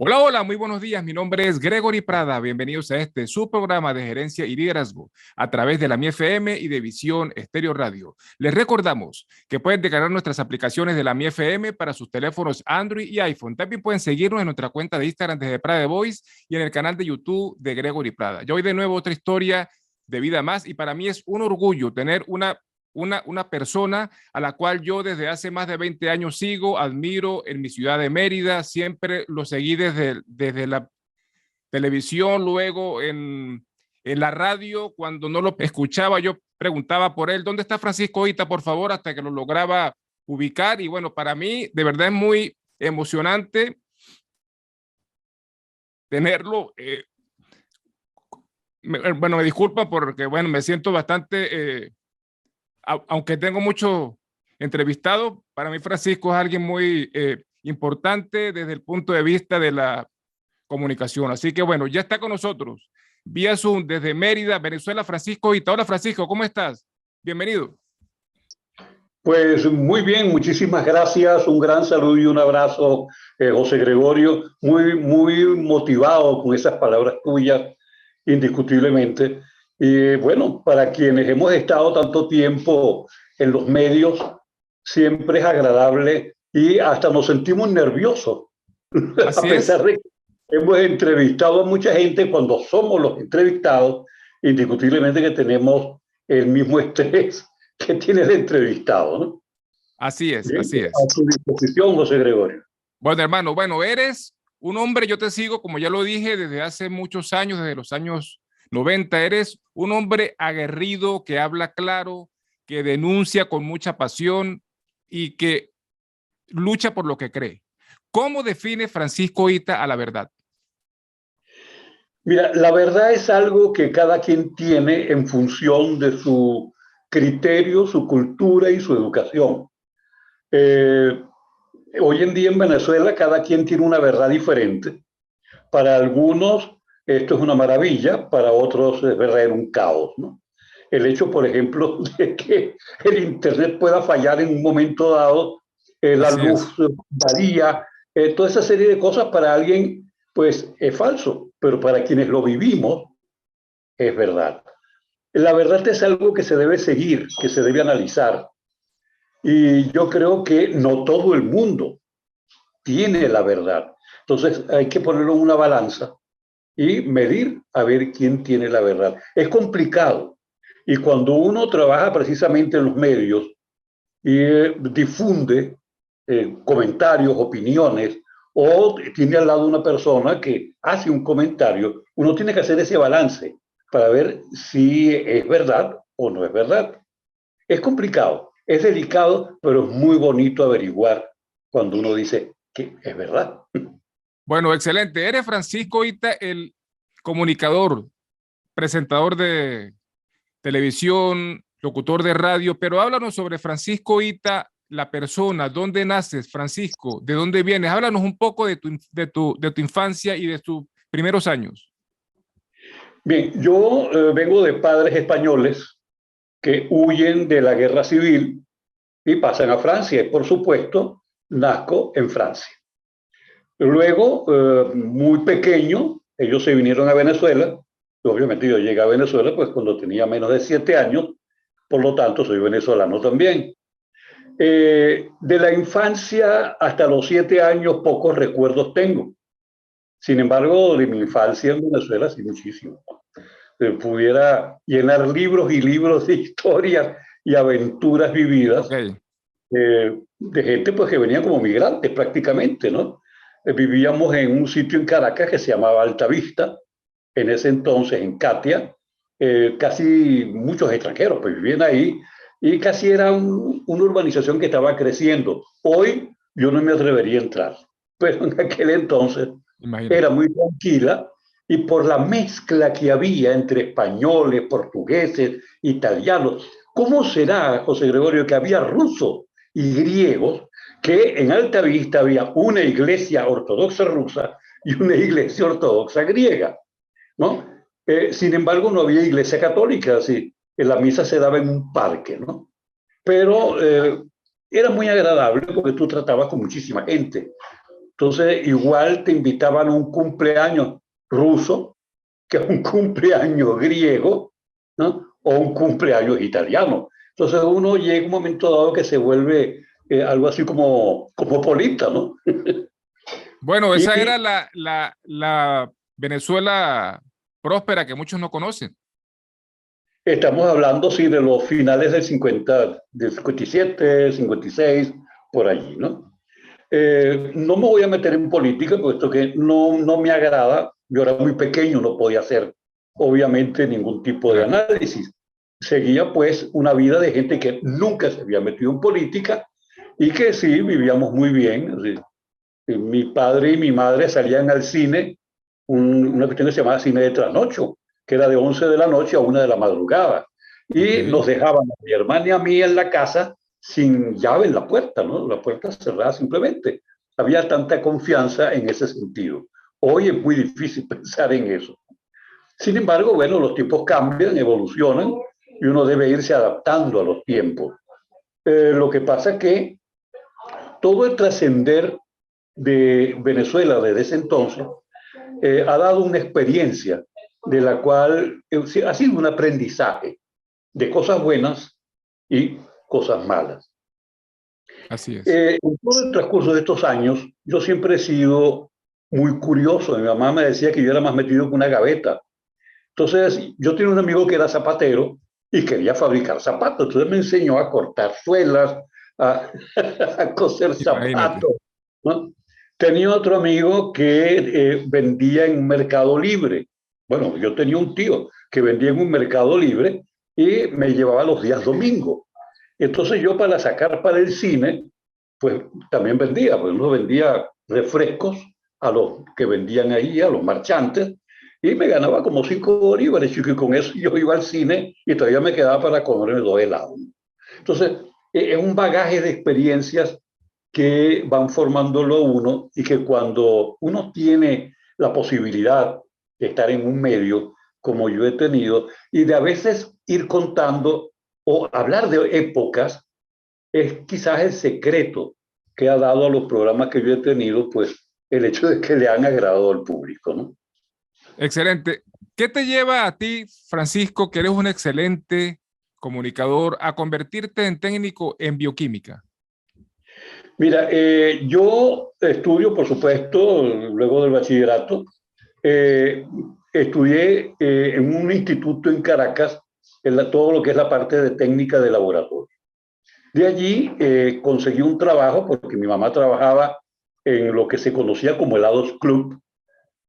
Hola, hola, muy buenos días. Mi nombre es Gregory Prada. Bienvenidos a su programa de gerencia y liderazgo a través de la Mi FM y de Visión Estéreo Radio. Les recordamos que pueden descargar nuestras aplicaciones de la Mi FM para sus teléfonos Android y iPhone. También pueden seguirnos en nuestra cuenta de Instagram desde Prada Voice y en el canal de YouTube de Gregory Prada. Yo hoy de nuevo otra historia de vida más y para mí es un orgullo tener una persona a la cual yo desde hace más de 20 años sigo, admiro en mi ciudad de Mérida, siempre lo seguí desde la televisión, luego en la radio, cuando no lo escuchaba, yo preguntaba por él, ¿dónde está Francisco Ita, por favor? Hasta que lo lograba ubicar y bueno, para mí de verdad es muy emocionante tenerlo. Bueno, me disculpa porque bueno, me siento bastante aunque tengo muchos entrevistados, para mí Francisco es alguien muy importante desde el punto de vista de la comunicación. Así que bueno, ya está con nosotros vía Zoom desde Mérida, Venezuela, Francisco Ita. Hola Francisco, ¿cómo estás? Bienvenido. Pues muy bien, muchísimas gracias, un gran saludo y un abrazo, José Gregorio, muy motivado con esas palabras tuyas, indiscutiblemente. Y bueno, para quienes hemos estado tanto tiempo en los medios, siempre es agradable y hasta nos sentimos nerviosos, a Así es, pesar de que hemos entrevistado a mucha gente, cuando somos los entrevistados, indiscutiblemente que tenemos el mismo estrés que tiene el entrevistado, ¿no? así es, Bien, así a es. su disposición, José Gregorio. Bueno, hermano, bueno, eres un hombre, yo te sigo, como ya lo dije, desde hace muchos años, desde los años 90. Eres un hombre aguerrido que habla claro, que denuncia con mucha pasión y que lucha por lo que cree. ¿Cómo define Francisco Ita a la verdad? Mira, la verdad es algo que cada quien tiene en función de su criterio, su cultura y su educación. Eh, Hoy en día en Venezuela cada quien tiene una verdad diferente. Para algunos esto es una maravilla, para otros es verdadero un caos, ¿no? El hecho, por ejemplo, de que el Internet pueda fallar en un momento dado, la Así luz es, varía, toda esa serie de cosas para alguien, pues es falso, pero para quienes lo vivimos, es verdad. La verdad es algo que se debe seguir, que se debe analizar. Y yo creo que no todo el mundo tiene la verdad. Entonces hay que ponerlo en una balanza y medir a ver quién tiene la verdad. Es complicado. Y cuando uno trabaja precisamente en los medios y difunde comentarios, opiniones, o tiene al lado una persona que hace un comentario, uno tiene que hacer ese balance para ver si es verdad o no es verdad. Es complicado, es delicado, pero es muy bonito averiguar cuando uno dice que es verdad. bueno, excelente. Eres Francisco Ita, el comunicador, presentador de televisión, locutor de radio, pero háblanos sobre Francisco Ita, la persona, dónde naces, Francisco, de dónde vienes. Háblanos un poco de tu infancia y de tus primeros años. Bien, yo vengo de padres españoles que huyen de la guerra civil y pasan a Francia. Por supuesto, nazco en Francia. Luego, muy pequeño, ellos se vinieron a Venezuela. Obviamente yo llegué a Venezuela pues cuando tenía menos de 7 años, por lo tanto soy venezolano también. De la infancia hasta los 7 años pocos recuerdos tengo. Sin embargo, de mi infancia en Venezuela sí muchísimo. Pudiera llenar libros y libros de historias y aventuras vividas Ok, de gente pues que venía como migrantes prácticamente, ¿no? Vivíamos en un sitio en Caracas que se llamaba Altavista, en ese entonces en Catia, casi muchos extranjeros pues vivían ahí y casi era una urbanización que estaba creciendo. Hoy yo no me atrevería a entrar, pero en aquel entonces era imagínate. muy tranquila y por la mezcla que había entre españoles, portugueses, italianos. ¿Cómo será, José Gregorio, que había rusos y griegos, que en Alta Vista había una iglesia ortodoxa rusa y una iglesia ortodoxa griega, ¿no? Sin embargo, no había iglesia católica, así, la misa se daba en un parque, ¿no? Pero era muy agradable porque tú tratabas con muchísima gente. Entonces, igual te invitaban a un cumpleaños ruso que a un cumpleaños griego, ¿no? O un cumpleaños italiano. Entonces, uno llega a un momento dado que se vuelve algo así como cosmopolita, ¿no? Bueno, Y esa era la Venezuela próspera que muchos no conocen. estamos hablando, sí, de los finales del 50, del 57, 56, por allí, ¿no? No me voy a meter en política, puesto que no me agrada. Yo era muy pequeño, no podía hacer, obviamente, ningún tipo de Claro. análisis. Seguía, pues, una vida de gente que nunca se había metido en política y que sí, vivíamos muy bien. Así, mi padre y mi madre salían al cine, una cuestión que se llamaba cine de trasnocho, que era de 11 de la noche a 1 de la madrugada. Ok. Y nos dejaban a mi hermana y a mí en la casa sin llave en la puerta, ¿no? La puerta cerrada simplemente. Había tanta confianza en ese sentido. Hoy es muy difícil pensar en eso. Sin embargo, bueno, los tiempos cambian, evolucionan y uno debe irse adaptando a los tiempos. Lo que pasa es que todo el trascender de Venezuela desde ese entonces ha dado una experiencia de la cual ha sido un aprendizaje de cosas buenas y cosas malas. Así es. En todo el transcurso de estos años, yo siempre he sido muy curioso. Mi mamá me decía que yo era más metido que una gaveta. Entonces, yo tenía un amigo que era zapatero y quería fabricar zapatos. Entonces me enseñó a cortar suelas, a, a coser Imagínate. zapatos, ¿no? Tenía otro amigo que vendía en un mercado libre. Bueno, yo tenía un tío que vendía en un mercado libre y me llevaba los días domingos. Entonces yo para sacar para el cine, pues también vendía, pues uno vendía refrescos a los que vendían ahí, a los marchantes, y me ganaba como 5 bolívares, y con eso yo iba al cine y todavía me quedaba para comerme 2 helados. Entonces, es un bagaje de experiencias que van formándolo a uno y que cuando uno tiene la posibilidad de estar en un medio como yo he tenido y de a veces ir contando o hablar de épocas, es quizás el secreto que ha dado a los programas que yo he tenido, pues el hecho de que le han agradado al público, ¿no? Excelente. ¿Qué te lleva a ti, Francisco, que eres un excelente comunicador, a convertirte en técnico en bioquímica? Mira, yo estudio, por supuesto, luego del bachillerato, eh, estudié en un instituto en Caracas, todo lo que es la parte de técnica de laboratorio. De allí conseguí un trabajo porque mi mamá trabajaba en lo que se conocía como helados club,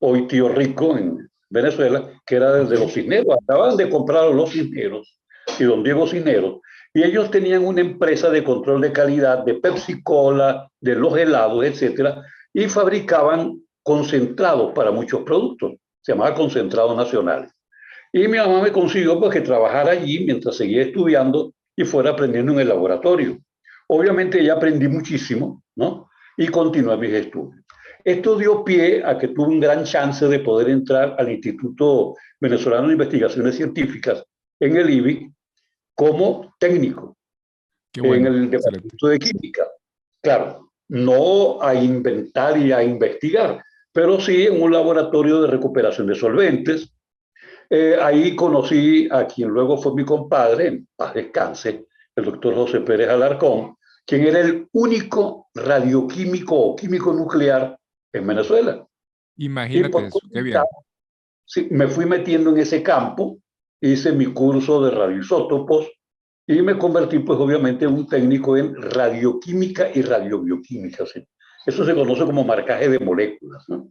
hoy Tío Rico en Venezuela, que era desde Okay. los Cisneros. Acaban de comprar los Cisneros y don Diego Cisneros. Y ellos tenían una empresa de control de calidad de Pepsi Cola, de los helados, etcétera, y fabricaban concentrados para muchos productos. Se llamaba Concentrados Nacionales. Y mi mamá me consiguió pues, que trabajara allí mientras seguía estudiando y fuera aprendiendo en el laboratorio. Obviamente ya aprendí muchísimo, ¿no? Y continué mis estudios. Esto dio pie a que tuve un gran chance de poder entrar al Instituto Venezolano de Investigaciones Científicas en el IBI como técnico Qué en bueno, el excelente. Departamento de Química. Claro, no a inventar y a investigar, pero sí en un laboratorio de recuperación de solventes. Ahí conocí a quien luego fue mi compadre, en paz descanse, el doctor José Pérez Alarcón, quien era el único radioquímico o químico nuclear en Venezuela. Y Imagínate por eso, qué curiosidad, bien. sí, me fui metiendo en ese campo, hice mi curso de radioisótopos y me convertí, pues obviamente, en un técnico en radioquímica y radiobioquímica. ¿Sí? Eso se conoce como marcaje de moléculas, ¿no?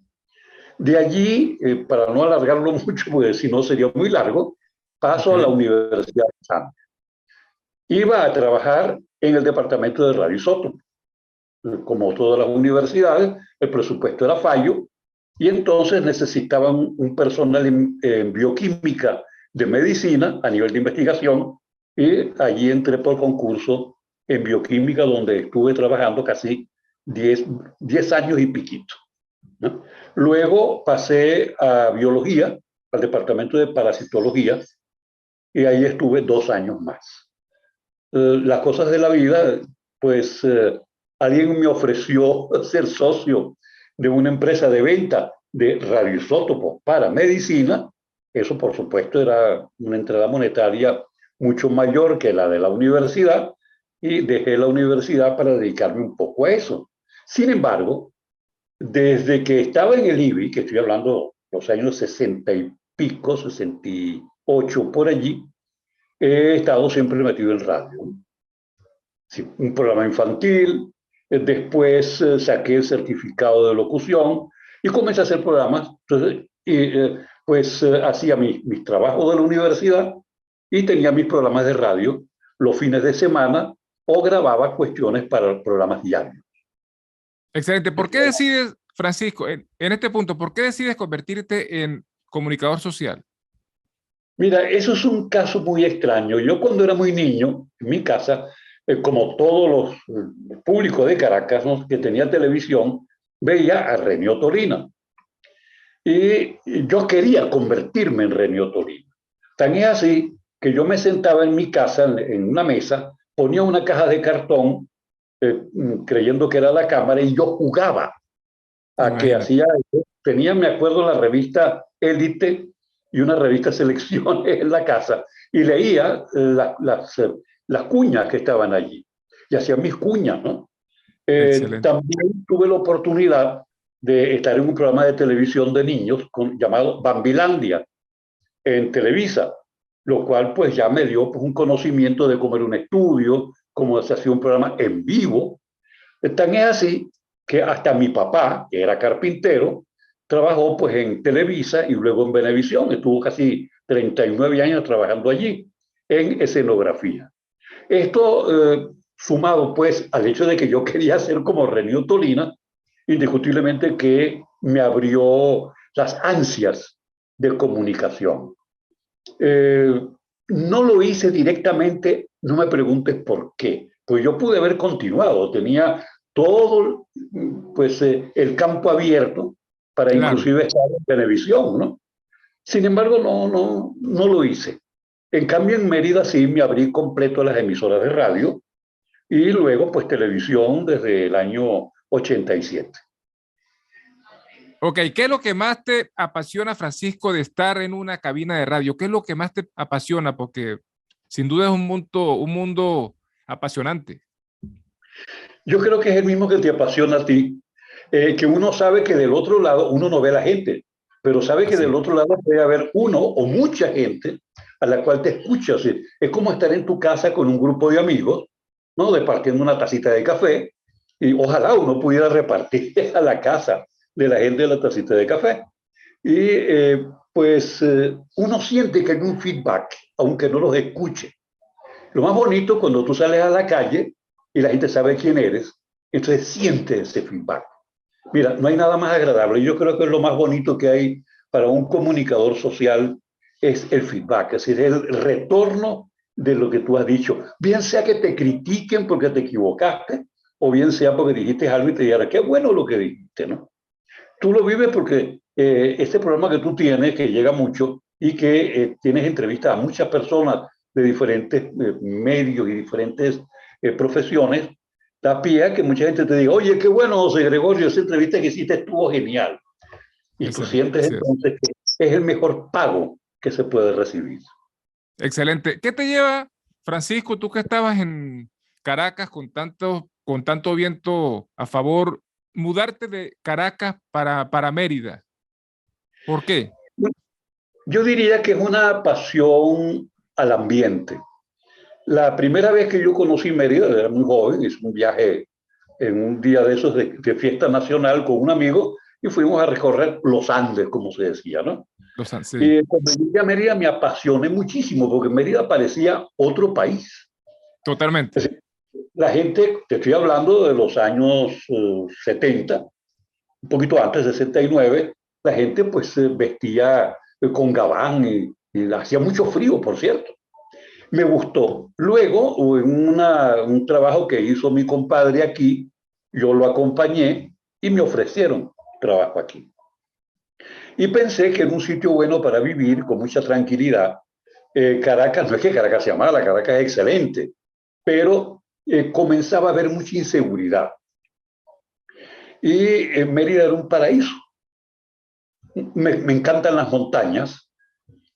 De allí, para no alargarlo mucho, porque si no sería muy largo, Ok. paso a la Universidad de San. Iba a trabajar en el departamento de radioisótopos. Como todas las universidades, el presupuesto era fallo y entonces necesitaban un personal en bioquímica de medicina a nivel de investigación y allí entré por concurso en bioquímica donde estuve trabajando casi 10 años y piquito, ¿no? Luego pasé a biología, al departamento de parasitología, y ahí estuve 2 años más. Las cosas de la vida, pues alguien me ofreció ser socio de una empresa de venta de radioisótopos para medicina, eso por supuesto era una entrada monetaria mucho mayor que la de la universidad, y dejé la universidad para dedicarme un poco a eso. Sin embargo, desde que estaba en el IBI, que estoy hablando los años 60 y pico, 68 por allí, he estado siempre metido en radio. Sí, un programa infantil, después saqué el certificado de locución y comencé a hacer programas. Entonces, pues hacía mis trabajos de la universidad y tenía mis programas de radio los fines de semana o grababa cuestiones para programas diarios. Excelente. ¿Por qué decides, Francisco, en este punto, por qué decides convertirte en comunicador social? Mira, eso es un caso muy extraño. Yo cuando era muy niño, en mi casa, como todos los públicos de Caracas, ¿no?, que tenía televisión, veía a Renio Tolina. Y yo quería convertirme en Renio Tolina. Tan es así que yo me sentaba en mi casa, en una mesa, ponía una caja de cartón, creyendo que era la cámara, y yo jugaba a que Imagínate. hacía, tenía, me acuerdo, la revista Élite y una revista Selecciones en la casa, y leía las cuñas que estaban allí, y hacía mis cuñas, ¿no? Excelente. También tuve la oportunidad de estar en un programa de televisión de niños llamado Bambilandia en Televisa, lo cual pues ya me dio pues, un conocimiento de cómo era un estudio, cómo se hacía un programa en vivo. Tan es así que hasta mi papá, que era carpintero, trabajó pues en Televisa y luego en Venevisión. Estuvo casi 39 años trabajando allí en escenografía. Esto sumado pues al hecho de que yo quería ser como Renio Tolina, indiscutiblemente que me abrió las ansias de comunicación. Eh, no lo hice directamente, no me preguntes por qué, pues yo pude haber continuado, tenía todo pues, el campo abierto para Claro. inclusive estar en televisión, ¿no? Sin embargo, no lo hice. En cambio, en Mérida sí me abrí completo a las emisoras de radio y luego pues televisión desde el año 87. Ok, ¿qué es lo que más te apasiona, Francisco, de estar en una cabina de radio? ¿Qué es lo que más te apasiona? Porque sin duda es un mundo apasionante. Yo creo que es el mismo que te apasiona a ti, que uno sabe que del otro lado uno no ve a la gente, pero sabe que Así del es. otro lado puede haber uno o mucha gente a la cual te escuchas. Es como estar en tu casa con un grupo de amigos, ¿no? Departiendo una tacita de café, y ojalá uno pudiera repartir a la casa de la gente la tacita de café. Y uno siente que hay un feedback, aunque no los escuche. Lo más bonito cuando tú sales a la calle y la gente sabe quién eres, entonces siente ese feedback. Mira, no hay nada más agradable. Yo creo que es lo más bonito que hay para un comunicador social es el feedback, es decir, el retorno de lo que tú has dicho. Bien sea que te critiquen porque te equivocaste, o bien sea porque dijiste algo y te dijeron, qué bueno lo que dijiste, ¿no? Tú lo vives porque este programa que tú tienes, que llega mucho y que tienes entrevistas a muchas personas de diferentes medios y diferentes profesiones, da pie a que mucha gente te diga, oye, qué bueno, José Gregorio, esa entrevista que hiciste estuvo genial. Y tú Excelente, sientes así es. entonces que es el mejor pago que se puede recibir. Excelente. ¿Qué te lleva, Francisco, tú que estabas en Caracas con tanto viento a favor, mudarte de Caracas para Mérida? ¿Por qué? Yo diría que es una pasión al ambiente. La primera vez que yo conocí Mérida, era muy joven, hice un viaje en un día de esos de fiesta nacional con un amigo y fuimos a recorrer los Andes, como se decía, ¿no? Sí, Y cuando llegué a Mérida me apasioné muchísimo porque Mérida parecía otro país. totalmente. Es decir, la gente, te estoy hablando de los años 70, un poquito antes, 69, la gente pues vestía con gabán y hacía mucho frío, por cierto. Me gustó. Luego, en un trabajo que hizo mi compadre aquí, yo lo acompañé y me ofrecieron trabajo aquí. Y pensé que era un sitio bueno para vivir con mucha tranquilidad. Caracas, no es que Caracas sea mala, Caracas es excelente, pero comenzaba a haber mucha inseguridad. Y Mérida era un paraíso. Me encantan las montañas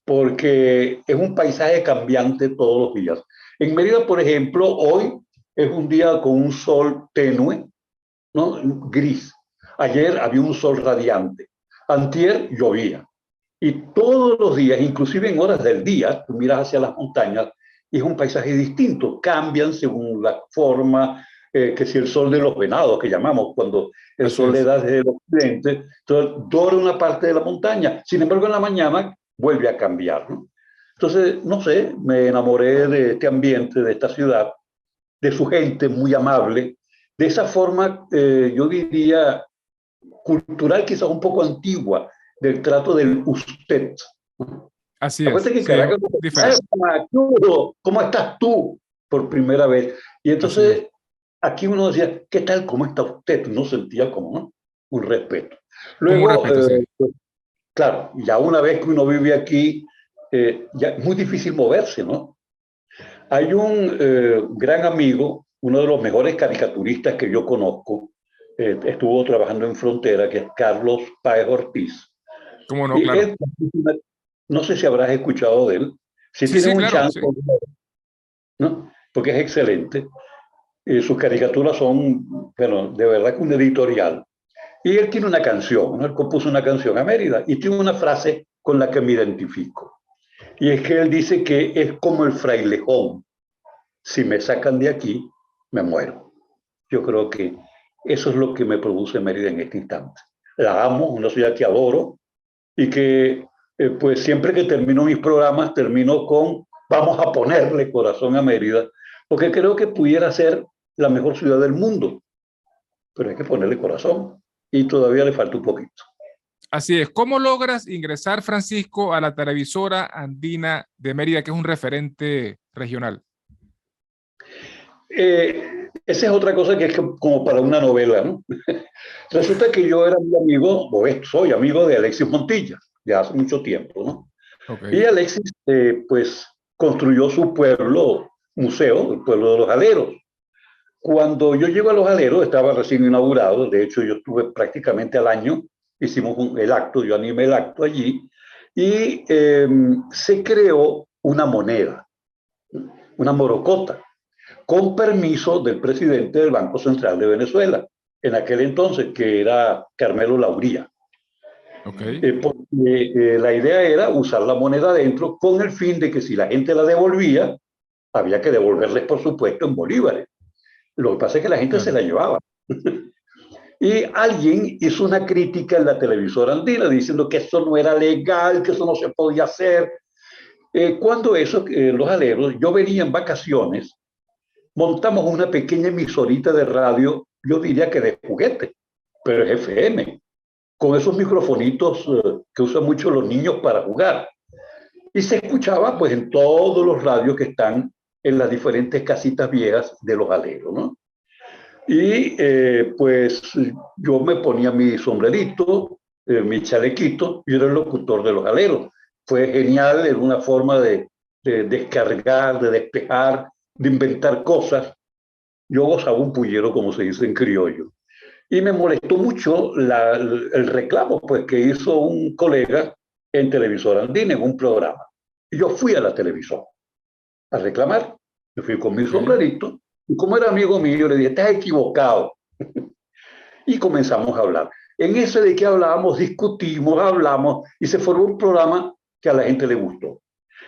porque es un paisaje cambiante todos los días. En Mérida, por ejemplo, hoy es un día con un sol tenue, ¿no? Gris. Ayer había un sol radiante. Antier llovía. Y todos los días, inclusive en horas del día, tú miras hacia las montañas y es un paisaje distinto. Cambian según la forma, que si el sol de los venados, que llamamos, cuando el Así sol le es. da desde el occidente, entonces dora una parte de la montaña. Sin embargo, en la mañana vuelve a cambiar, ¿no? Entonces, no sé, me enamoré de este ambiente, de esta ciudad, de su gente muy amable, de esa forma, yo diría, cultural, quizás un poco antigua, del trato del usted. Así es. Acuérdate que en Sí, es Caracas, diferente. ¿cómo estás tú? Por primera vez. Y Así es. entonces aquí uno decía, ¿qué tal? ¿Cómo está usted? No sentía como, ¿no? Un respeto. Como un Luego, respeto, sí. claro, ya una vez que uno vive aquí, ya es muy difícil moverse, ¿no? Hay un gran amigo, uno de los mejores caricaturistas que yo conozco, estuvo trabajando en Frontera, que es Carlos Páez Ortiz. ¿Cómo no? Y Claro. él, no sé si habrás escuchado de él, si Sí, tienes sí, un claro, chance, sí. ¿no? Porque es excelente. Sus caricaturas son, bueno, de verdad que un editorial. Y él tiene una canción, ¿no? Él compuso una canción a Mérida y tiene una frase con la que me identifico. Y es que él dice que es como el frailejón. Si me sacan de aquí, me muero. Yo creo que eso es lo que me produce Mérida en este instante. La amo, una ciudad que adoro y que pues siempre que termino mis programas termino con vamos a ponerle corazón a Mérida, porque creo que pudiera ser la mejor ciudad del mundo, pero hay que ponerle corazón y todavía le falta un poquito. Así es. ¿Cómo logras ingresar, Francisco, a la televisora andina de Mérida, que es un referente regional? Esa es otra cosa que es como para una novela, ¿no? Resulta que yo era muy amigo, o soy amigo de Alexis Montilla, ya hace mucho tiempo, ¿no? Ok. Y Alexis, pues, construyó su pueblo museo, el pueblo de los Aleros. Cuando yo llego a Los Aleros, estaba recién inaugurado, de hecho yo estuve prácticamente al año, hicimos el acto, yo animé el acto allí, y se creó una moneda, una morocota, con permiso del presidente del Banco Central de Venezuela, en aquel entonces, que era Carmelo Lauría. Ok. Porque la idea era usar la moneda adentro con el fin de que si la gente la devolvía, había que devolverles, por supuesto, en bolívares. Lo que pasa es que la gente se Claro. la llevaba. Y alguien hizo una crítica en la televisora andina diciendo que eso no era legal, que eso no se podía hacer. Cuando eso, los aleros, yo venía en vacaciones, montamos una pequeña emisorita de radio, yo diría que de juguete, pero es FM, con esos microfonitos que usan mucho los niños para jugar. Y se escuchaba pues en todos los radios que están en las diferentes casitas viejas de los aleros, ¿no? Y pues yo me ponía mi sombrerito, mi chalequito, y era el locutor de los aleros. Fue genial, era una forma de descargar, de despejar, de inventar cosas. Yo gozaba un pullero, como se dice en criollo. Y me molestó mucho el reclamo pues, que hizo un colega en Televisor Andina, en un programa. Y yo fui a la televisora a reclamar. Yo fui con mi Ok. sombrerito y como era amigo mío, yo le dije, estás equivocado. Y comenzamos a hablar. En ese de que hablábamos, discutimos, hablamos y se formó un programa que a la gente le gustó.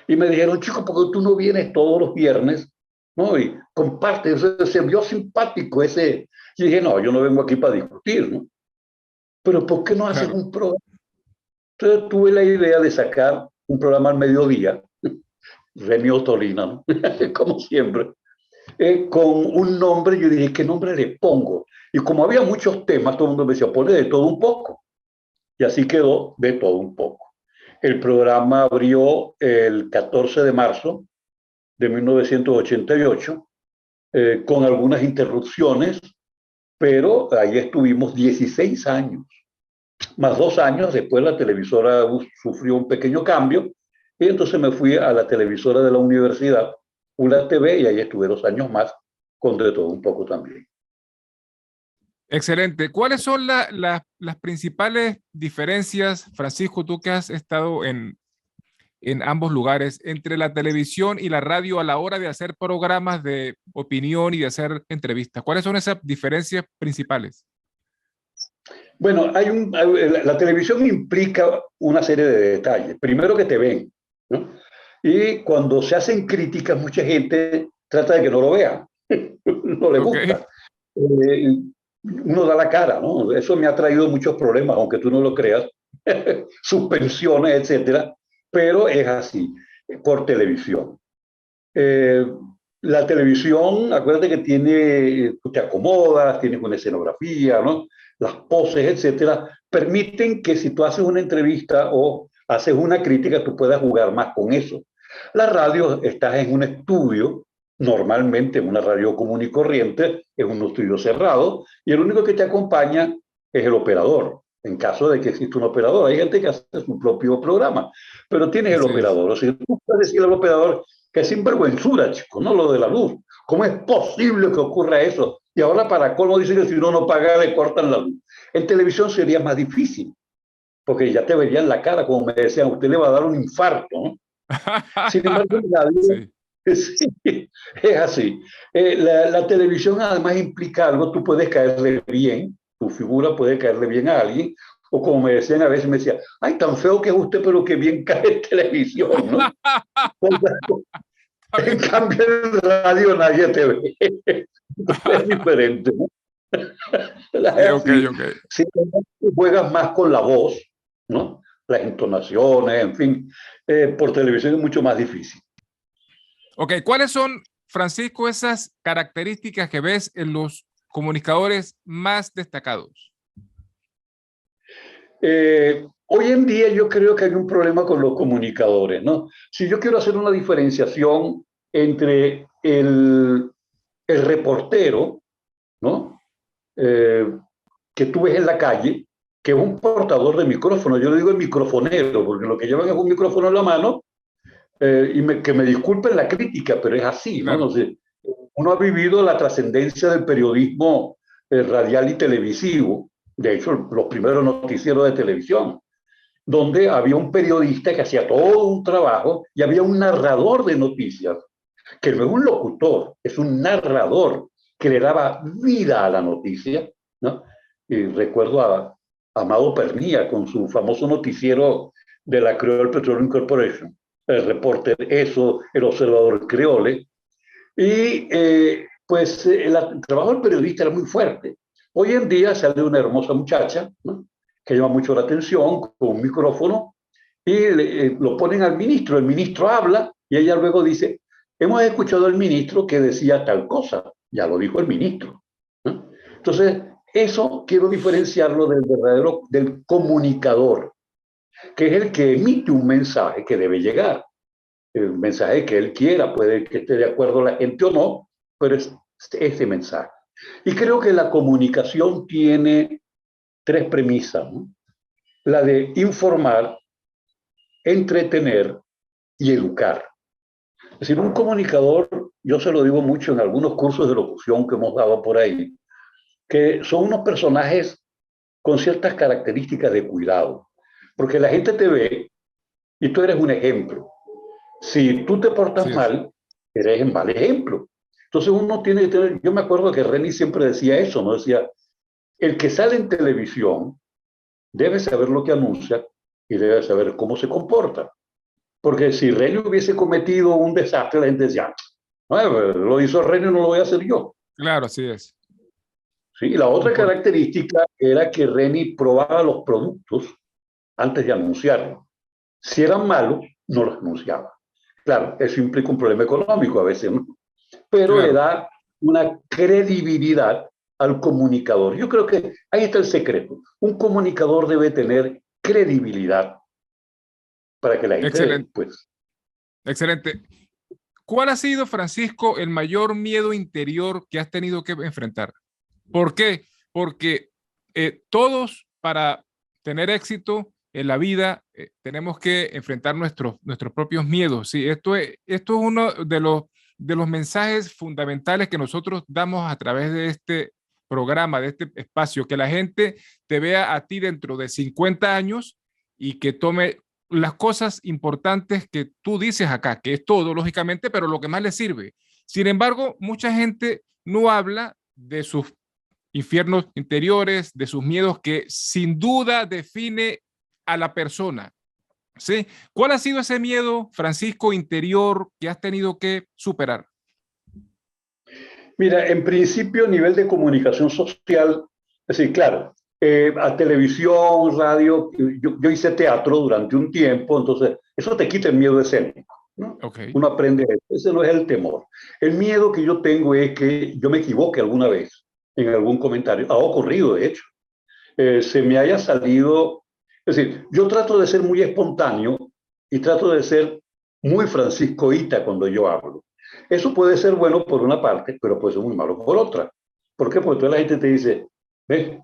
Y me dijeron, chico, ¿por qué tú no vienes todos los viernes? ¿No? Y comparte, se vio simpático ese. Y dije, no, yo no vengo aquí para discutir, ¿no? Pero ¿por qué no haces Claro. un programa? Entonces tuve la idea de sacar un programa al mediodía, Remio Tolina, ¿no? Como siempre, con un nombre. Yo dije, ¿qué nombre le pongo? Y como había muchos temas, todo el mundo me decía, ponle de todo un poco. Y así quedó de todo un poco. El programa abrió el 14 de marzo de 1988, con algunas interrupciones, pero ahí estuvimos 16 años. Más 2 años después la televisora sufrió un pequeño cambio y entonces me fui a la televisora de la universidad, ULA TV, y ahí estuve 2 años más con de todo un poco también. Excelente. ¿Cuáles son las principales diferencias, Francisco, tú que has estado en ambos lugares, entre la televisión y la radio a la hora de hacer programas de opinión y de hacer entrevistas? ¿Cuáles son esas diferencias principales? Bueno, la televisión implica una serie de detalles. Primero que te ven, ¿no? Y cuando se hacen críticas, mucha gente trata de que no lo vea, no le Ok, gusta. Uno da la cara, ¿no? Eso me ha traído muchos problemas, aunque tú no lo creas, suspensiones, etcétera, pero es así, por televisión. Eh, la televisión, acuérdate que tiene, tú te acomodas, tienes una escenografía, ¿no? Las poses, etcétera, permiten que si tú haces una entrevista o haces una crítica, tú puedas jugar más con eso. La radio, estás en un estudio, normalmente en una radio común y corriente, es un estudio cerrado, y el único que te acompaña es el operador. En caso de que exista un operador, hay gente que hace su propio programa, pero tienes el así es. operador. O sea, tú puedes decirle al operador, que es sinvergüenzura, chico, ¿no? Lo de la luz. ¿Cómo es posible que ocurra eso? Y ahora, para colmo, dicen que si uno no paga, le cortan la luz. En televisión sería más difícil, porque ya te verían la cara, como me decían, usted le va a dar un infarto, ¿no? Sin embargo, en radio, Sí, sí, es así. La televisión además implica algo, tú puedes caerle bien, tu figura puede caerle bien a alguien, o como me decían a veces, me decían, ay, tan feo que es usted, pero que bien cae en televisión, ¿no? está En bien. cambio, en radio nadie te ve. Es diferente, ¿no? Sí, Es ok, así. ok. Si juegas más con la voz, ¿no? Las entonaciones, en fin, por televisión es mucho más difícil. Ok, ¿cuáles son, Francisco, esas características que ves en los comunicadores más destacados? Hoy en día yo creo que hay un problema con los comunicadores, ¿no? Si yo quiero hacer una diferenciación entre el reportero, ¿no? Eh, que tú ves en la calle, que es un portador de micrófono. Yo le digo el microfonero, porque lo que llevan es un micrófono en la mano, que me disculpen la crítica, pero es así, ¿no? No Claro, sé, uno ha vivido la trascendencia del periodismo radial y televisivo, de hecho, los primeros noticieros de televisión, donde había un periodista que hacía todo un trabajo y había un narrador de noticias, que no es un locutor, es un narrador que le daba vida a la noticia, ¿no? Y recuerdo a Amado Pernía con su famoso noticiero de la Creole Petroleum Corporation, el reporter Eso, el observador Creole, y pues el trabajo del periodista era muy fuerte. Hoy en día sale una hermosa muchacha, ¿no? Que llama mucho la atención con un micrófono y lo ponen al ministro. El ministro habla y ella luego dice, hemos escuchado al ministro que decía tal cosa. Ya lo dijo el ministro, ¿no? Entonces, eso quiero diferenciarlo del verdadero, del comunicador, que es el que emite un mensaje que debe llegar. El mensaje que él quiera, puede que esté de acuerdo la gente o no, pero es ese mensaje. Y creo que la comunicación tiene tres premisas, ¿no? La de informar, entretener y educar. Es decir, un comunicador, yo se lo digo mucho en algunos cursos de locución que hemos dado por ahí, que son unos personajes con ciertas características de cuidado, porque la gente te ve y tú eres un ejemplo. Si tú te portas así es. mal, eres un mal ejemplo. Entonces uno tiene que tener, yo me acuerdo que Reni siempre decía eso, ¿no? Decía, el que sale en televisión debe saber lo que anuncia y debe saber cómo se comporta. Porque si Reni hubiese cometido un desastre, la gente decía, no, lo hizo Reni, no lo voy a hacer yo. Claro, así es. ¿Sí? La otra Import- característica era que Reni probaba los productos antes de anunciarlos. Si eran malos, no los anunciaba. Claro, eso implica un problema económico a veces, ¿no? Pero le claro. da una credibilidad al comunicador. Yo creo que ahí está el secreto. Un comunicador debe tener credibilidad para que la gente, Excelente, pues, excelente. ¿Cuál ha sido, Francisco, el mayor miedo interior que has tenido que enfrentar? ¿Por qué? Porque todos para tener éxito en la vida tenemos que enfrentar nuestros propios miedos. Sí, esto es uno de los mensajes fundamentales que nosotros damos a través de programa, de este espacio, que la gente te vea a ti dentro de 50 años y que tome las cosas importantes que tú dices acá, que es todo, lógicamente, pero lo que más le sirve. Sin embargo, mucha gente no habla de sus infiernos interiores, de sus miedos que sin duda define a la persona. ¿Sí? ¿Cuál ha sido ese miedo, Francisco, interior que has tenido que superar? Mira, en principio, a nivel de comunicación social, es decir, claro, a televisión, radio, yo hice teatro durante un tiempo, entonces eso te quita el miedo escénico, ¿no? Ok. Uno aprende eso, ese no es el temor. El miedo que yo tengo es que yo me equivoque alguna vez en algún comentario, ha ocurrido de hecho, se me haya salido, es decir, yo trato de ser muy espontáneo y trato de ser muy franciscoíta cuando yo hablo. Eso puede ser bueno por una parte, pero puede ser muy malo por otra. ¿Por qué? Porque toda la gente te dice, ve,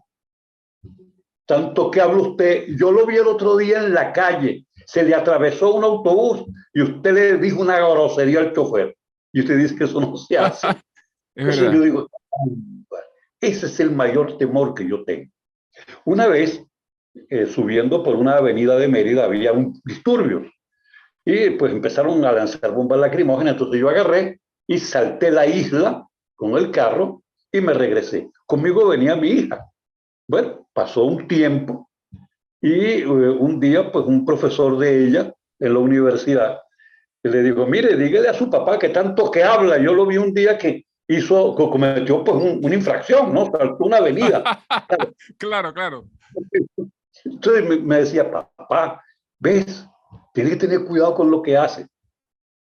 tanto que habla usted, yo lo vi el otro día en la calle, se le atravesó un autobús y usted le dijo una grosería al chofer. Y usted dice que eso no se hace. Es Entonces yo verdad. digo, ese es el mayor temor que yo tengo. Una vez, subiendo por una avenida de Mérida, había un disturbio. Y pues empezaron a lanzar bombas lacrimógenas, entonces yo agarré y salté la isla con el carro y me regresé. Conmigo venía mi hija. Bueno, pasó un tiempo y un día pues un profesor de ella en la universidad le dijo, mire, dígale a su papá que tanto que habla. Yo lo vi un día que cometió pues una infracción, ¿no? Saltó una avenida. Claro, claro. Entonces me decía, papá, ¿ves? Tiene que tener cuidado con lo que hace.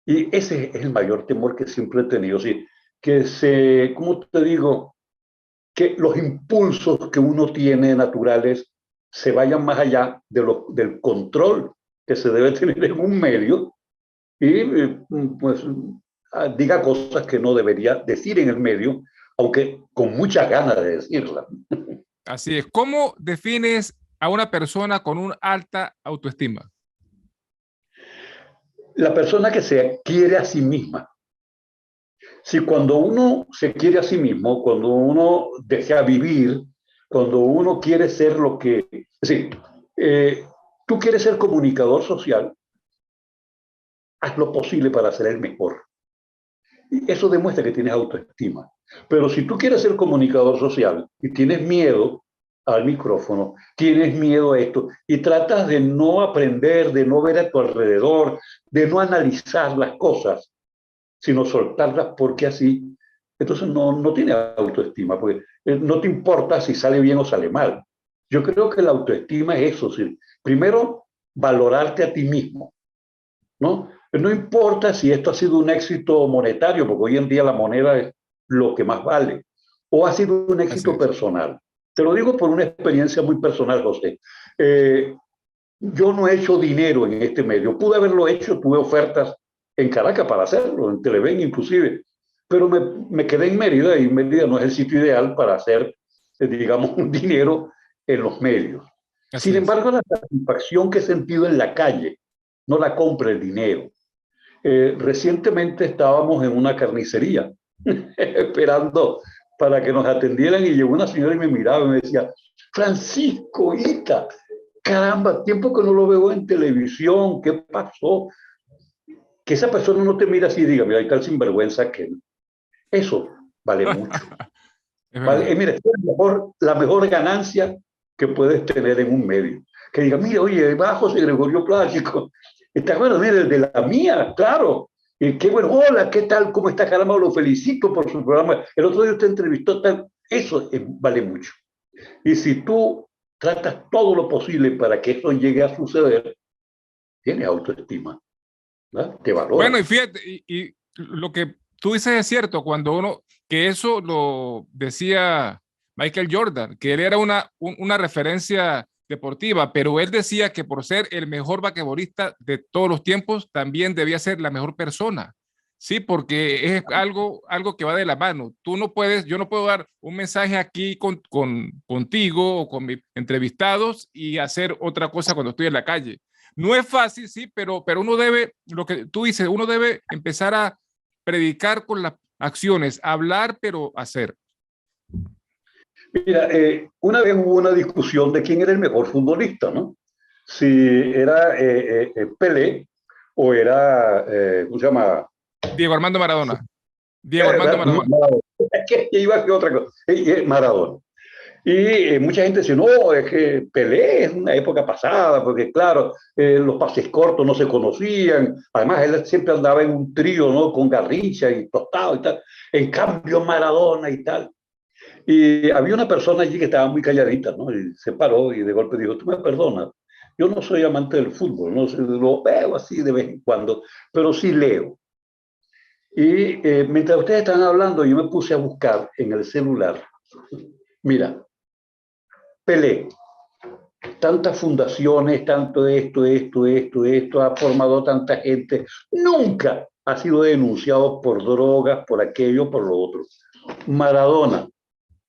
Y ese es el mayor temor que siempre he tenido, sí, ¿cómo te digo? Que los impulsos que uno tiene naturales se vayan más allá del control que se debe tener en un medio y pues diga cosas que no debería decir en el medio, aunque con muchas ganas de decirlas. Así es. ¿Cómo defines a una persona con una alta autoestima? La persona que se quiere a sí misma. Si cuando uno se quiere a sí mismo, cuando uno desea vivir, cuando uno quiere ser lo que... Es decir, tú quieres ser comunicador social, haz lo posible para ser el mejor. Y eso demuestra que tienes autoestima. Pero si tú quieres ser comunicador social y tienes miedo al micrófono, tienes miedo a esto y tratas de no aprender, de no ver a tu alrededor, de no analizar las cosas, sino soltarlas porque así, entonces no tiene autoestima, porque no te importa si sale bien o sale mal. Yo creo que la autoestima es eso, ¿sí? Primero, valorarte a ti mismo, ¿no? No importa si esto ha sido un éxito monetario, porque hoy en día la moneda es lo que más vale, o ha sido un Así éxito es. personal. Te lo digo por una experiencia muy personal, José. Eh, yo no he hecho dinero en este medio. Pude haberlo hecho, tuve ofertas en Caracas para hacerlo, en Televen inclusive, pero me quedé en Mérida y Mérida no es el sitio ideal para hacer, digamos, un dinero en los medios. Sin Así es. embargo, la satisfacción que he sentido en la calle no la compra el dinero. Recientemente estábamos en una carnicería esperando para que nos atendieran y llegó una señora y me miraba y me decía, Francisco, Ita, caramba, tiempo que no lo veo en televisión, ¿qué pasó? Que esa persona no te mira así y diga, mira, hay tal sinvergüenza que eso vale mucho. Es Vale, verdad. mira, es la mejor ganancia que puedes tener en un medio. Que diga, mira, oye, va José Gregorio Plástico. Está bueno, mira, de la mía, claro. Y qué bueno, hola, ¿qué tal? ¿Cómo está? Caramba, lo felicito por su programa. El otro día usted entrevistó tal. Eso vale mucho. Y si tú tratas todo lo posible para que eso llegue a suceder, tienes autoestima, ¿verdad? Te Bueno, y valoras. fíjate, y lo que tú dices es cierto, cuando uno, que eso lo decía Michael Jordan, que él era una referencia deportiva, pero él decía que por ser el mejor basquetbolista de todos los tiempos, también debía ser la mejor persona. Sí, porque es algo que va de la mano. Tú no puedes, yo no puedo dar un mensaje aquí contigo o con mis entrevistados y hacer otra cosa cuando estoy en la calle. No es fácil, sí, pero uno debe, lo que tú dices, uno debe empezar a predicar con las acciones, hablar, pero hacer. Mira, una vez hubo una discusión de quién era el mejor futbolista, ¿no? Si era Pelé o era, ¿cómo se llama? Diego Armando Maradona. Diego Armando Maradona. Maradona. Que iba a ser otra cosa. Maradona. Y mucha gente dice, no, es que Pelé es una época pasada, porque claro, los pases cortos no se conocían, además él siempre andaba en un trío, ¿no? Con Garrincha y Tostado y tal, en cambio Maradona y tal. Y había una persona allí que estaba muy calladita, ¿no? Y se paró y de golpe dijo, tú me perdonas, yo no soy amante del fútbol, no lo veo así de vez en cuando, pero sí leo. Y mientras ustedes están hablando, yo me puse a buscar en el celular. Mira, Pelé, tantas fundaciones, tanto esto, ha formado tanta gente, nunca ha sido denunciado por drogas, por aquello, por lo otro. Maradona,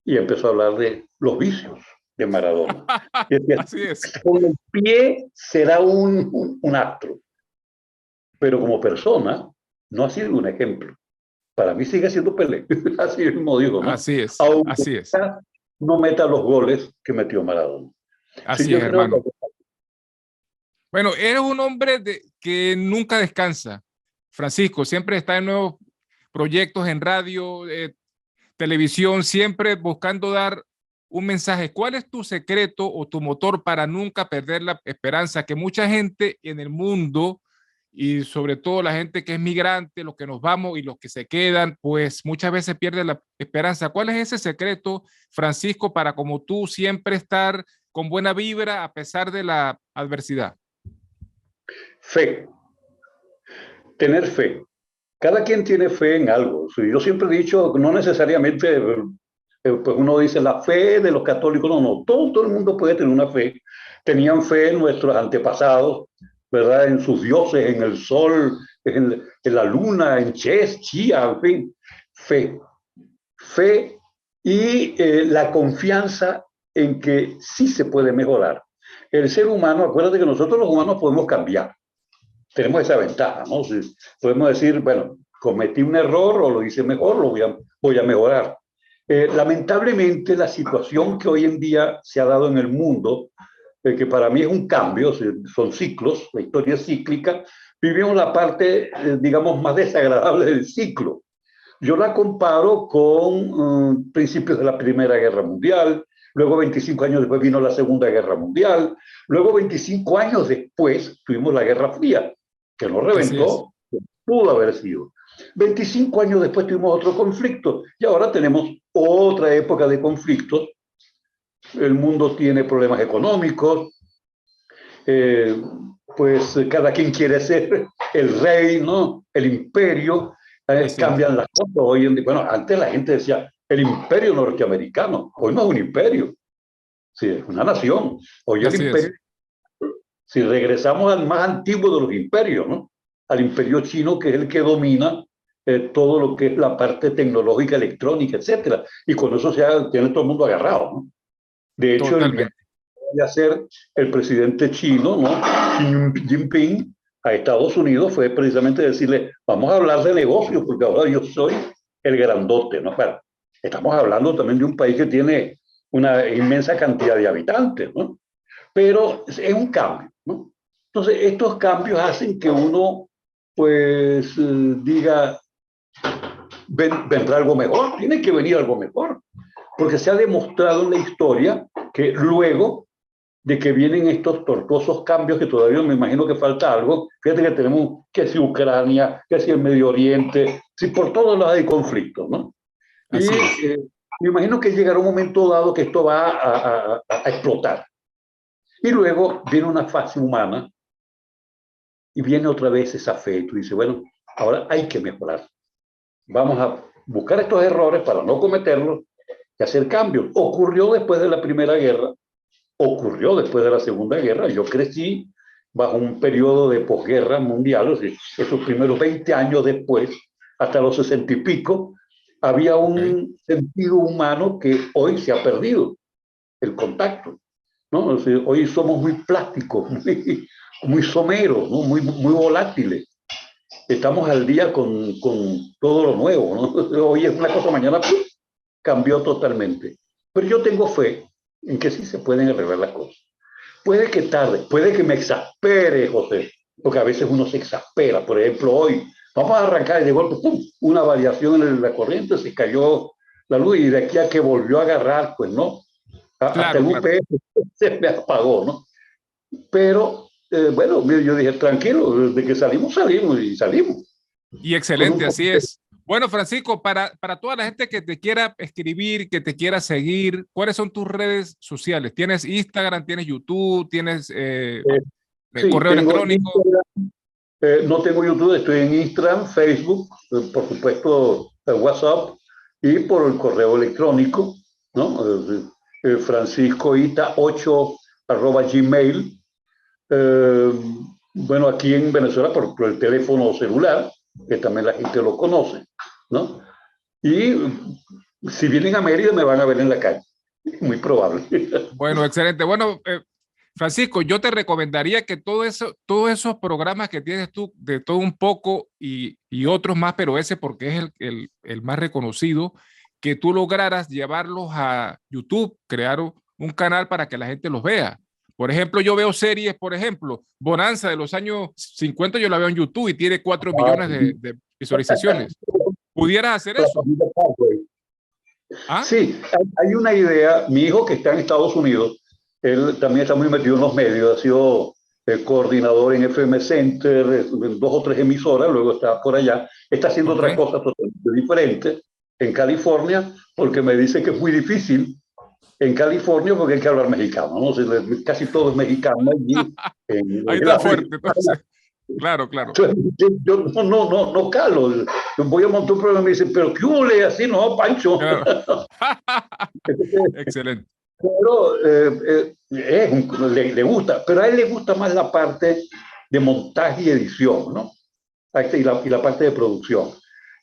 y empezó a hablar de los vicios de Maradona. Y decía, Así es. con el pie será un astro, pero como persona no ha sido un ejemplo. Para mí sigue siendo Pelé, así mismo digo, ¿no? Así es. Aunque Así es. no meta los goles que metió Maradona. Sí, Así es, yo creo que hermano. Bueno, eres un hombre que nunca descansa, Francisco. Siempre está en nuevos proyectos en radio, televisión, siempre buscando dar un mensaje. ¿Cuál es tu secreto o tu motor para nunca perder la esperanza? Que mucha gente en el mundo, y sobre todo la gente que es migrante, los que nos vamos y los que se quedan, pues muchas veces pierden la esperanza. ¿Cuál es ese secreto, Francisco, para como tú siempre estar con buena vibra a pesar de la adversidad? fe, tener fe. Cada quien tiene fe en algo. Yo siempre he dicho, no necesariamente, pues uno dice la fe de los católicos, no, no, todo el mundo puede tener una fe. Tenían fe en nuestros antepasados, ¿verdad? En sus dioses, en el sol, en la luna, en Ches, Chía, en fin, fe. Fe y la confianza en que sí se puede mejorar. El ser humano, acuérdate que nosotros los humanos podemos cambiar, tenemos esa ventaja, ¿no? Si podemos decir, bueno, cometí un error o lo hice mejor, voy a mejorar. Lamentablemente, la situación que hoy en día se ha dado en el mundo, que para mí es un cambio, son ciclos, la historia es cíclica, vivimos la parte, digamos, más desagradable del ciclo. Yo la comparo con principios de la Primera Guerra Mundial, luego 25 años después vino la Segunda Guerra Mundial, luego 25 años después tuvimos la Guerra Fría, que no Así es. reventó, pudo haber sido. 25 años después tuvimos otro conflicto y ahora tenemos otra época de conflictos. El mundo tiene problemas económicos, eh, pues cada quien quiere ser el rey, ¿no? El imperio, cambian las cosas hoy en día. Bueno, antes la gente decía el imperio norteamericano, hoy no es un imperio, sí, es una nación. Hoy el Así imperio, es. si regresamos al más antiguo de los imperios, ¿no? Al imperio chino, que es el que domina todo lo que es la parte tecnológica, electrónica, etcétera. Y con eso tiene todo el mundo agarrado, ¿no? De hecho, el viaje Totalmente. de hacer el presidente chino, ¿no? Xi Jinping, a Estados Unidos fue precisamente decirle, vamos a hablar de negocios, porque ahora yo soy el grandote, ¿no? Claro, estamos hablando también de un país que tiene una inmensa cantidad de habitantes, ¿no? Pero es un cambio, ¿no? Entonces, estos cambios hacen que uno, pues, diga, vendrá algo mejor, tiene que venir algo mejor, porque se ha demostrado en la historia que luego de que vienen estos tortuosos cambios, que todavía me imagino que falta algo, fíjate que tenemos que si Ucrania, que si el Medio Oriente, si por todos lados hay conflictos, ¿no? Y Así es. me imagino que llegará un momento dado que esto va a explotar. Y luego viene una fase humana y viene otra vez esa fe. Y tú dices, bueno, ahora hay que mejorar. Vamos a buscar estos errores para no cometerlos y hacer cambios. Ocurrió después de la Primera Guerra, ocurrió después de la Segunda Guerra. Yo crecí bajo un periodo de posguerra mundial, o sea, esos primeros 20 años después, hasta los 60 y pico, había Okay. un sentido humano que hoy se ha perdido, el contacto, ¿no? O sea, hoy somos muy plásticos, muy someros, ¿no? Muy volátiles. Estamos al día con todo lo nuevo, ¿no? Hoy es una cosa, mañana cambió totalmente. Pero yo tengo fe en que sí se pueden arreglar las cosas. Puede que tarde, puede que me exaspere, José, porque a veces uno se exaspera. Por ejemplo, hoy vamos a arrancar y de golpe, ¡pum!, una variación en la corriente, se cayó la luz y de aquí a que volvió a agarrar, pues no, hasta Claro, el claro. UPS se me apagó, ¿no? Pero bueno, yo dije, tranquilo, desde que salimos, salimos y salimos. Y Con un excelente, así poquito. es. Bueno, Francisco, para toda la gente que te quiera escribir, que te quiera seguir, ¿cuáles son tus redes sociales? ¿Tienes Instagram, tienes YouTube, tienes Eh, sí, correo tengo electrónico? Instagram, no tengo YouTube, estoy en Instagram, Facebook, por supuesto, WhatsApp y por el correo electrónico, ¿no? franciscoita8 arroba gmail. Eh, bueno, aquí en Venezuela por el teléfono celular, que también la gente lo conoce, ¿no? Y si vienen a Mérida me van a ver en la calle, muy probable. Bueno, excelente. Bueno, Francisco, yo te recomendaría que todo eso, todos esos programas que tienes tú, de todo un poco y otros más, pero ese porque es el más reconocido, que tú lograras llevarlos a YouTube, crear un canal para que la gente los vea. Por ejemplo, yo veo series, por ejemplo, Bonanza de los años 50, yo la veo en YouTube y tiene 4 Ah, millones de visualizaciones. ¿Pudieras hacer la eso? familia Parkway. ¿Ah? Sí, hay una idea. Mi hijo que está en Estados Unidos, él también está muy metido en los medios, ha sido coordinador en FM Center, en dos o tres emisoras, luego está por allá, está haciendo Ok. otra cosa totalmente diferente en California, porque me dice que es muy difícil en California porque hay que hablar mexicano, ¿no? O sea, casi todo es mexicano allí Ahí en está la fuerte, entonces. Claro, claro. yo no calo. Yo voy a montar un programa y me dicen, pero ¿qué hubo? Así no, Pancho. Claro. Excelente. Pero le gusta, pero a él le gusta más la parte de montaje y edición, ¿no? Y la parte de producción.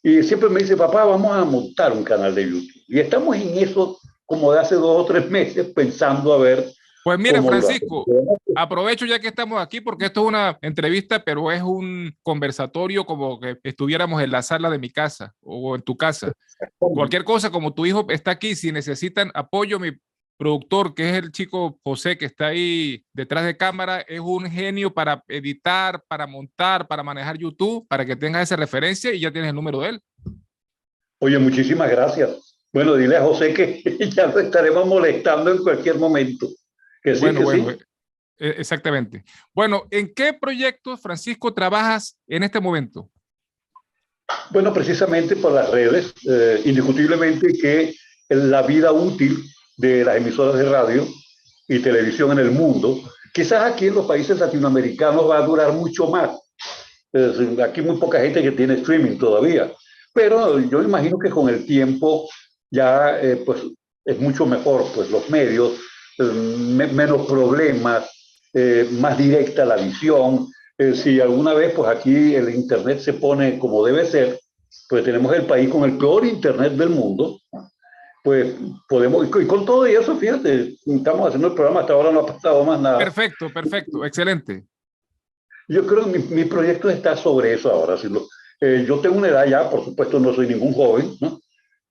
Y siempre me dice, papá, vamos a montar un canal de YouTube. Y estamos en eso como de hace 2 o 3 meses pensando a ver Pues mira, cómo lo hacemos. Francisco, aprovecho ya que estamos aquí porque esto es una entrevista, pero es un conversatorio como que estuviéramos en la sala de mi casa o en tu casa. Cualquier cosa, como tu hijo está aquí, si necesitan apoyo, mi productor, que es el chico José, que está ahí detrás de cámara, es un genio para editar, para montar, para manejar YouTube, para que tengas esa referencia y ya tienes el número de él. Oye, muchísimas gracias. Bueno, dile a José que ya lo estaremos molestando en cualquier momento. Que sí, Bueno, que bueno, sí. exactamente. Bueno, ¿en qué proyectos, Francisco, trabajas en este momento? Bueno, precisamente por las redes, indiscutiblemente que la vida útil de las emisoras de radio y televisión en el mundo, quizás aquí en los países latinoamericanos va a durar mucho más. Aquí muy poca gente que tiene streaming todavía, pero yo imagino que con el tiempo ya pues es mucho mejor, pues los medios, menos problemas, más directa la visión. Si alguna vez pues aquí el internet se pone como debe ser, pues tenemos el país con el peor internet del mundo, pues podemos, y con todo eso, fíjate, estamos haciendo el programa, hasta ahora no ha pasado más nada. Perfecto, perfecto, excelente. Yo creo que mi proyecto está sobre eso ahora. Yo tengo una edad ya, por supuesto no soy ningún joven, ¿no?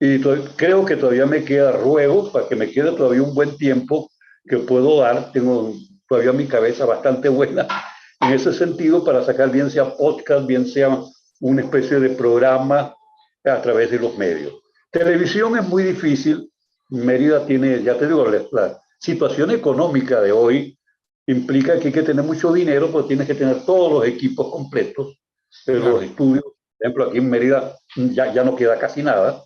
Y creo que todavía me queda ruego para que me quede todavía un buen tiempo que puedo dar. Tengo todavía mi cabeza bastante buena en ese sentido para sacar bien sea podcast, bien sea una especie de programa a través de los medios. Televisión es muy difícil. Mérida tiene, ya te digo, la situación económica de hoy implica que hay que tener mucho dinero, pues tienes que tener todos los equipos completos, los Claro. estudios. Por ejemplo, aquí en Mérida ya no queda casi nada,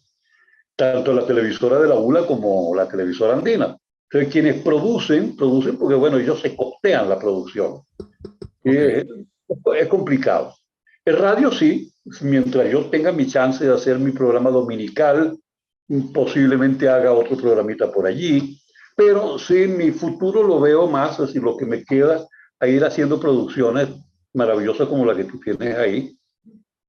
tanto la televisora de la ULA como la televisora andina. Entonces, quienes producen porque, bueno, ellos se costean la producción. Y Ok. es complicado. El radio sí, mientras yo tenga mi chance de hacer mi programa dominical, posiblemente haga otro programita por allí, pero sí, mi futuro lo veo más, así lo que me queda a ir haciendo producciones maravillosas como la que tú tienes ahí.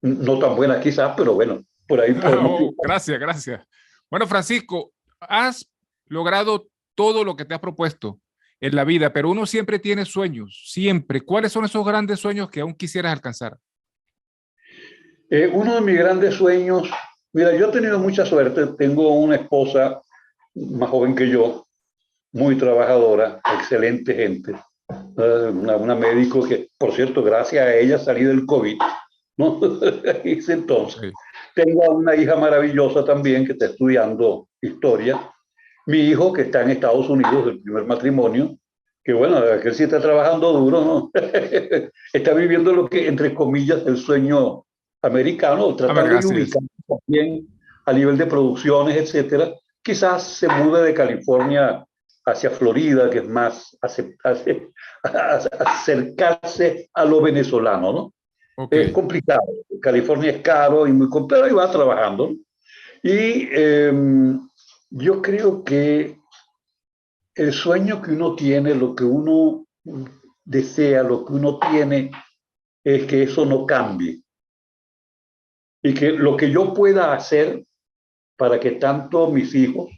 No tan buenas quizás, pero bueno, por ahí podemos ir. Oh, gracias, gracias. Bueno, Francisco, has logrado todo lo que te has propuesto en la vida, pero uno siempre tiene sueños, siempre. ¿Cuáles son esos grandes sueños que aún quisieras alcanzar? Uno de mis grandes sueños, mira, yo he tenido mucha suerte, tengo una esposa más joven que yo, muy trabajadora, excelente gente, una médico que, por cierto, gracias a ella salí del COVID, ¿no? Entonces, Sí. tengo una hija maravillosa también que está estudiando historia. Mi hijo que está en Estados Unidos, del primer matrimonio, que bueno, aquel sí está trabajando duro, ¿no? Está viviendo lo que, entre comillas, el sueño americano, A ver, tratando de así es. ubicar también a nivel de producciones, etcétera. Quizás se mude de California hacia Florida, que es más acercarse a lo venezolano, ¿no? Ok. Es complicado. California es caro y muy complicado y va trabajando. Y yo creo que el sueño que uno tiene, lo que uno desea, lo que uno tiene, es que eso no cambie. Y que lo que yo pueda hacer para que tanto mis hijos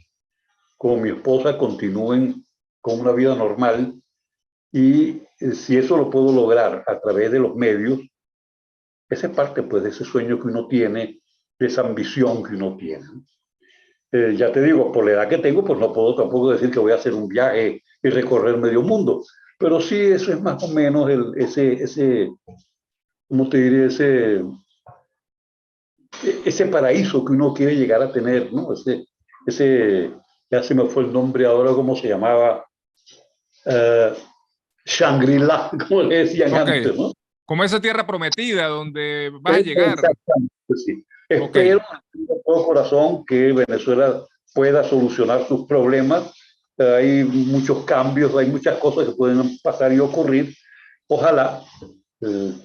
como mi esposa continúen con una vida normal y si eso lo puedo lograr a través de los medios, esa es parte pues de ese sueño que uno tiene, de esa ambición que uno tiene. Ya te digo, por la edad que tengo, pues no puedo tampoco decir que voy a hacer un viaje y recorrer medio mundo, pero sí eso es más o menos ¿cómo te diré? Ese paraíso que uno quiere llegar a tener, ¿no? Ese, ya se me fue el nombre ahora, ¿cómo se llamaba? Uh, Shangri-La, como le decían Ok. antes, ¿no? Como esa tierra prometida donde vas a llegar. Exactamente, sí. Ok. Espero de todo corazón que Venezuela pueda solucionar sus problemas. Hay muchos cambios, hay muchas cosas que pueden pasar y ocurrir. Ojalá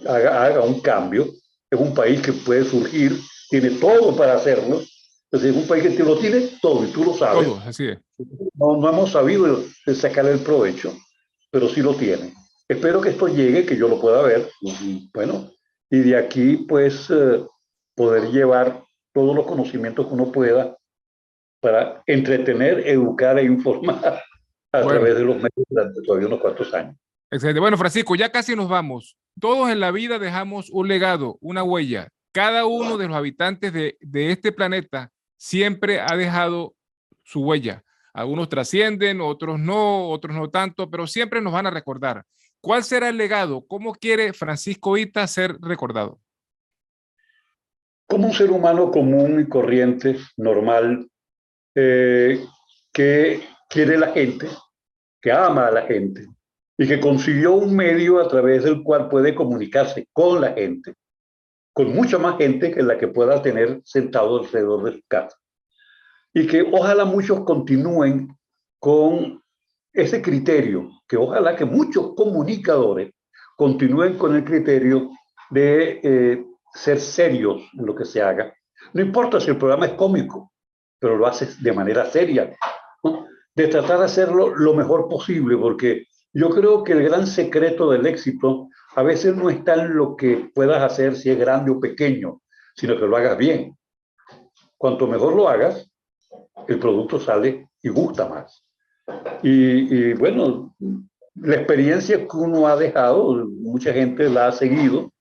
haga un cambio. Es un país que puede surgir, tiene todo para hacerlo. Entonces, es un país que lo tiene todo y tú lo sabes. Todo, así es. No hemos sabido sacar el provecho, pero sí lo tiene. Espero que esto llegue, que yo lo pueda ver. Y bueno, y de aquí pues poder llevar todos los conocimientos que uno pueda para entretener, educar e informar a Bueno, través de los medios durante todavía unos cuantos años. excelente. Bueno, Francisco, ya casi nos vamos. Todos en la vida dejamos un legado, una huella. Cada uno de los habitantes de este planeta siempre ha dejado su huella. Algunos trascienden, otros no tanto, pero siempre nos van a recordar. ¿Cuál será el legado? ¿Cómo quiere Francisco Ita ser recordado? Como un ser humano común y corriente, normal, eh, que quiere la gente, que ama a la gente y que consiguió un medio a través del cual puede comunicarse con la gente, con mucha más gente que la que pueda tener sentado alrededor de su casa. Y que ojalá muchos continúen con ese criterio, que ojalá que muchos comunicadores continúen con el criterio de ser serios en lo que se haga. No importa si el programa es cómico, pero lo haces de manera seria, ¿no? De tratar de hacerlo lo mejor posible, porque yo creo que el gran secreto del éxito a veces no está en lo que puedas hacer, si es grande o pequeño, sino que lo hagas bien. Cuanto mejor lo hagas, el producto sale y gusta más. Y bueno, la experiencia que uno ha dejado, mucha gente la ha seguido.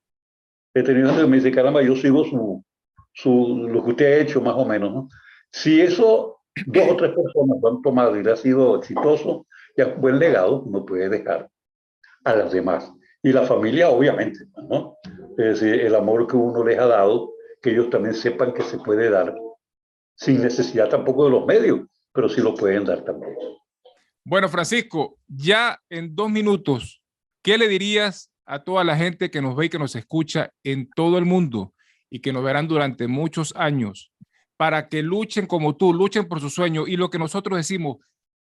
He tenido gente que me dice, caramba, yo sigo lo que usted ha hecho más o menos, ¿no? Si eso dos o tres personas lo han tomado y le ha sido exitoso, ya es un buen legado que uno puede dejar a las demás. Y la familia, obviamente, ¿no? Es decir, el amor que uno les ha dado, que ellos también sepan que se puede dar sin necesidad tampoco de los medios, pero sí lo pueden dar también. Bueno, Francisco, ya en 2 minutos, ¿qué le dirías a toda la gente que nos ve y que nos escucha en todo el mundo y que nos verán durante muchos años para que luchen como tú, luchen por su sueño y lo que nosotros decimos,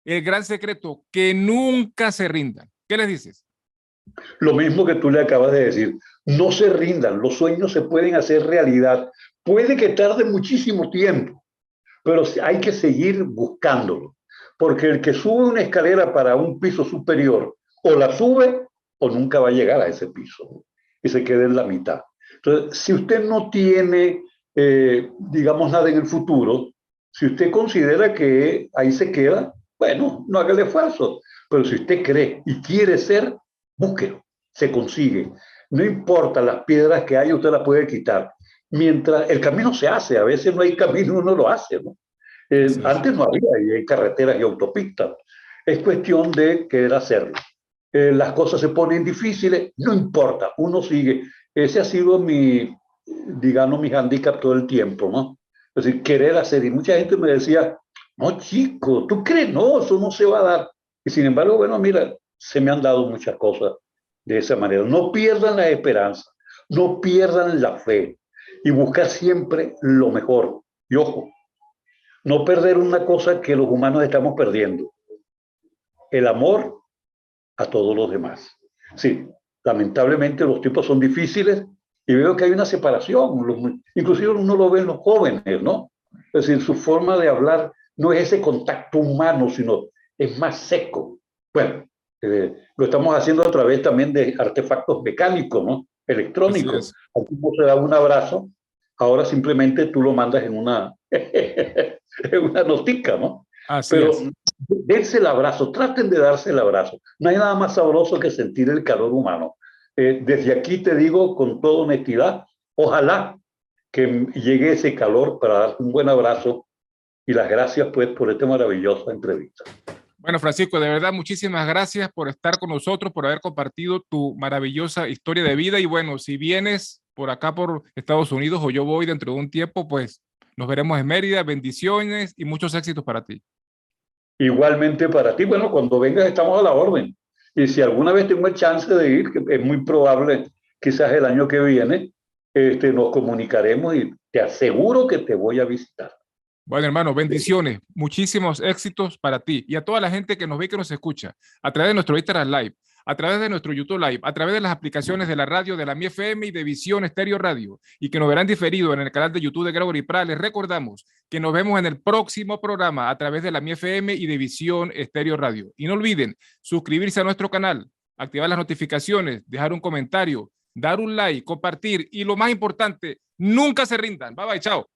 el gran secreto, que nunca se rindan? ¿Qué les dices? Lo mismo que tú le acabas de decir, no se rindan, los sueños se pueden hacer realidad. Puede que tarde muchísimo tiempo, pero hay que seguir buscándolo, porque el que sube una escalera para un piso superior o la sube o nunca va a llegar a ese piso y se queda en la mitad. Entonces, si usted no tiene, digamos, nada en el futuro, si usted considera que ahí se queda, bueno, no haga el esfuerzo, pero si usted cree y quiere ser, búsquelo, se consigue. No importa las piedras que hay, usted las puede quitar. Mientras el camino se hace, a veces no hay camino, uno lo hace, ¿no? Así es. Antes no había, y hay carreteras y autopistas. Es cuestión de querer hacerlo. Las cosas se ponen difíciles, no importa, uno sigue. Ese ha sido mi, digamos, mi handicap todo el tiempo, ¿no? Es decir, querer hacer. Y mucha gente me decía, no, chico, ¿tú crees? No, eso no se va a dar. Y sin embargo, bueno, mira, se me han dado muchas cosas de esa manera. No pierdan la esperanza, no pierdan la fe y buscar siempre lo mejor. Y ojo, no perder una cosa que los humanos estamos perdiendo, el amor a todos los demás. Sí, lamentablemente los tipos son difíciles y veo que hay una separación, inclusive uno lo ve en los jóvenes, ¿no? Es decir, su forma de hablar no es ese contacto humano, sino es más seco. Bueno, lo estamos haciendo a través también de artefactos mecánicos, ¿no? Así Electrónicos. es. Aquí no se da un abrazo, ahora simplemente tú lo mandas en una, en una notica, ¿no? Así Pero es. dense el abrazo, traten de darse el abrazo. No hay nada más sabroso que sentir el calor humano. Desde aquí te digo con toda honestidad, ojalá que llegue ese calor para darte un buen abrazo y las gracias pues por esta maravillosa entrevista. Bueno, Francisco, de verdad, muchísimas gracias por estar con nosotros, por haber compartido tu maravillosa historia de vida. Y bueno, si vienes por acá, por Estados Unidos, o yo voy dentro de un tiempo, pues nos veremos en Mérida. Bendiciones y muchos éxitos para ti. Igualmente para ti, bueno, cuando vengas estamos a la orden. Y si alguna vez tengo el chance de ir, que es muy probable, quizás el año que viene, nos comunicaremos y te aseguro que te voy a visitar. Bueno, hermano, bendiciones, muchísimos éxitos para ti y a toda la gente que nos ve y que nos escucha a través de nuestro Instagram Live, a través de nuestro YouTube Live, a través de las aplicaciones de la radio de la Mi FM y de Visión Estéreo Radio y que nos verán diferido en el canal de YouTube de Gregory Prada. Les recordamos que nos vemos en el próximo programa a través de la Mi FM y de Visión Estéreo Radio. Y no olviden suscribirse a nuestro canal, activar las notificaciones, dejar un comentario, dar un like, compartir y lo más importante, nunca se rindan. Bye bye, chao.